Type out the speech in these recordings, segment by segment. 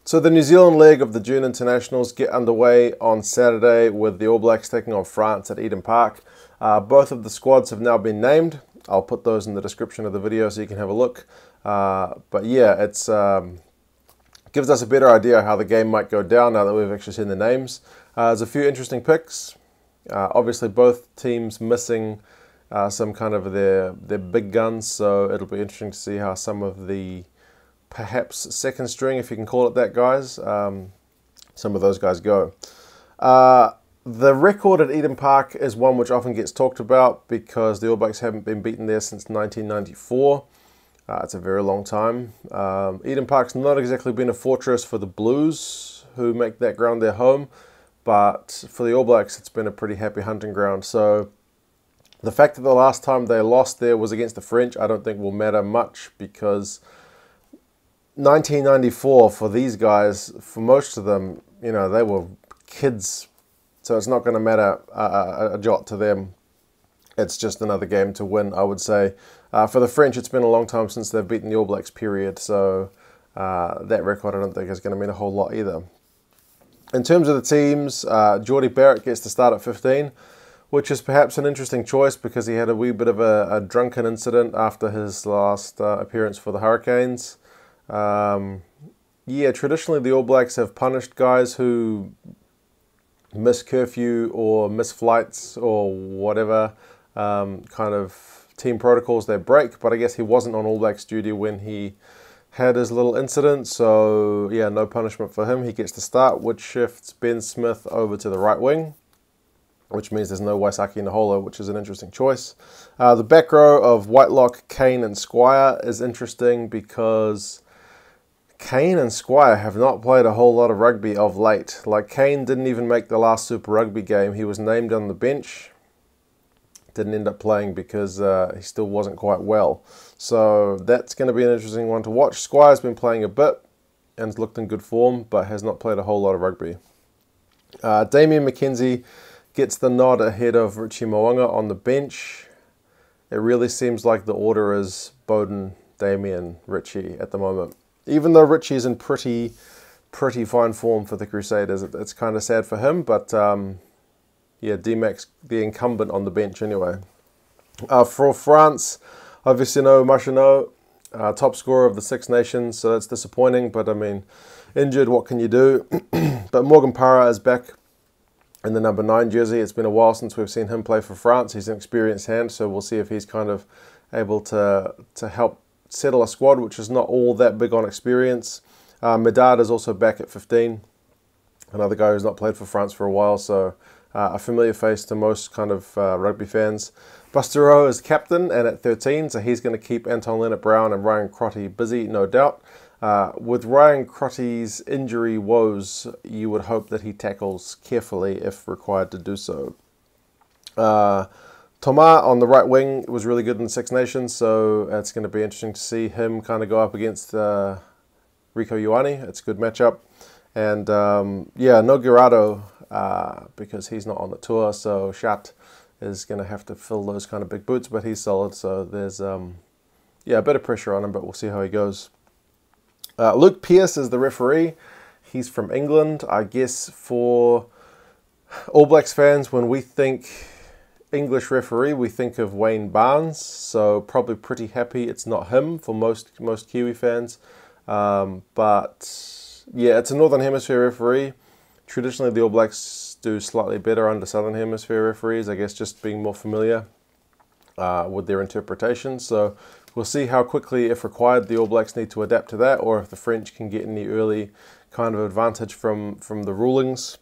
So the New Zealand leg of the June internationals get underway on Saturday with the All Blacks taking on France at Eden Park. Both of the squads have now been named. I'll put those in the description of the video so you can have a look. But yeah, it's gives us a better idea how the game might go down now that we've actually seen the names. There's a few interesting picks. Obviously both teams missing some kind of their big guns, so it'll be interesting to see how some of the perhaps second string, if you can call it that, guys, some of those guys go. The record at Eden Park is one which often gets talked about because the All Blacks haven't been beaten there since 1994. It's a very long time. Eden Park's not exactly been a fortress for the Blues, who make that ground their home, but for the All Blacks it's been a pretty happy hunting ground. So the fact that the last time they lost there was against the French, I don't think will matter much, because 1994 for these guys, for most of them, you know, they were kids, so it's not going to matter a jot to them. It's just another game to win, I would say. For the French, it's been a long time since they've beaten the All Blacks, period, so that record I don't think is going to mean a whole lot either. In terms of the teams, Jordie Barrett gets to start at 15, which is perhaps an interesting choice because he had a wee bit of a drunken incident after his last appearance for the Hurricanes. Yeah, traditionally the All Blacks have punished guys who miss curfew or miss flights or whatever kind of team protocols they break, but I guess he wasn't on All Blacks duty when he had his little incident, so yeah, no punishment for him. He gets to start, which shifts Ben Smith over to the right wing, which means there's no Waisake Naholo, which is an interesting choice. The back row of Whitelock, Kane and Squire is interesting because Kane and Squire have not played a whole lot of rugby of late. Like, Kane didn't even make the last Super Rugby game. He was named on the bench. Didn't end up playing because he still wasn't quite well. So that's going to be an interesting one to watch. Squire's been playing a bit and looked in good form, but has not played a whole lot of rugby. Damian McKenzie gets the nod ahead of Richie Mo'unga on the bench. It really seems like the order is Beauden, Damian, Richie at the moment. Even though Richie's in pretty fine form for the Crusaders, it's kind of sad for him, but yeah, D-Max, the incumbent on the bench anyway. For France, obviously no Machino, top scorer of the Six Nations, so that's disappointing, but I mean, injured, what can you do? But Morgan Parra is back in the number 9 jersey. It's been a while since we've seen him play for France. He's an experienced hand, so we'll see if he's kind of able to help settle a squad, which is not all that big on experience. Medard is also back at 15. Another guy who's not played for France for a while, so a familiar face to most kind of rugby fans. Bastareaud is captain and at 13, so he's going to keep Anton Lienert-Brown and Ryan Crotty busy, no doubt. With Ryan Crotty's injury woes, you would hope that he tackles carefully if required to do so. Thomas on the right wing was really good in the Six Nations, so it's going to be interesting to see him kind of go up against Rieko Ioane. It's a good matchup. And yeah, no Gerardo because he's not on the tour, so Shat is going to have to fill those kind of big boots, but he's solid, so there's yeah, a bit of pressure on him, but we'll see how he goes. Luke Pearce is the referee. He's from England. I guess for All Blacks fans, when we think English referee, we think of Wayne Barnes, so probably pretty happy it's not him for most Kiwi fans. But yeah, it's a Northern Hemisphere referee. Traditionally, the All Blacks do slightly better under Southern Hemisphere referees, I guess just being more familiar with their interpretation. So we'll see how quickly, if required, the All Blacks need to adapt to that, or if the French can get any early kind of advantage from the rulings.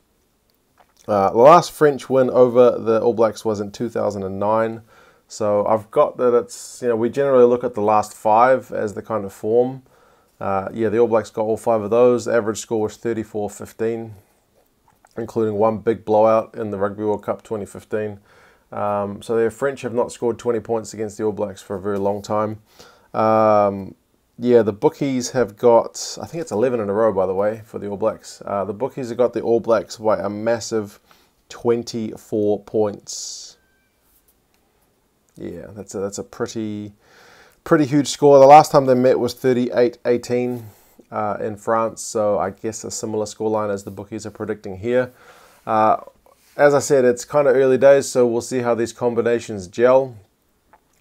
The last French win over the All Blacks was in 2009. So I've got that it's, you know, we generally look at the last 5 as the kind of form. Yeah, the All Blacks got all 5 of those. The average score was 34-15, including one big blowout in the Rugby World Cup 2015. So the French have not scored 20 points against the All Blacks for a very long time. Yeah, the bookies have got, I think it's 11 in a row, by the way, for the All Blacks. The bookies have got the All Blacks by a massive 24 points. Yeah, that's a pretty huge score. The last time they met was 38-18. in France, so I guess a similar scoreline as the bookies are predicting here. As I said, it's kind of early days, so we'll see how these combinations gel.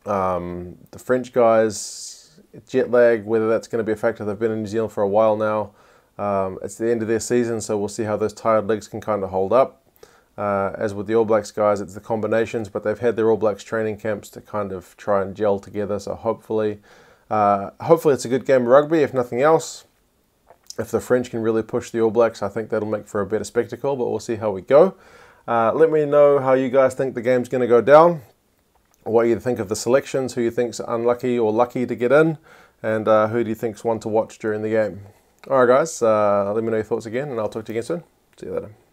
The French guys, jet lag, whether that's going to be a factor. They've been in New Zealand for a while now. It's the end of their season, so we'll see how those tired legs can kind of hold up. As with the All Blacks guys, it's the combinations, but they've had their All Blacks training camps to kind of try and gel together, so hopefully it's a good game of rugby, if nothing else. If the French can really push the All Blacks, I think that'll make for a better spectacle, but we'll see how we go. Let me know how you guys think the game's going to go down, what you think of the selections, who you think's unlucky or lucky to get in, and who do you think's one to watch during the game. Alright guys, let me know your thoughts again, and I'll talk to you again soon. See you later.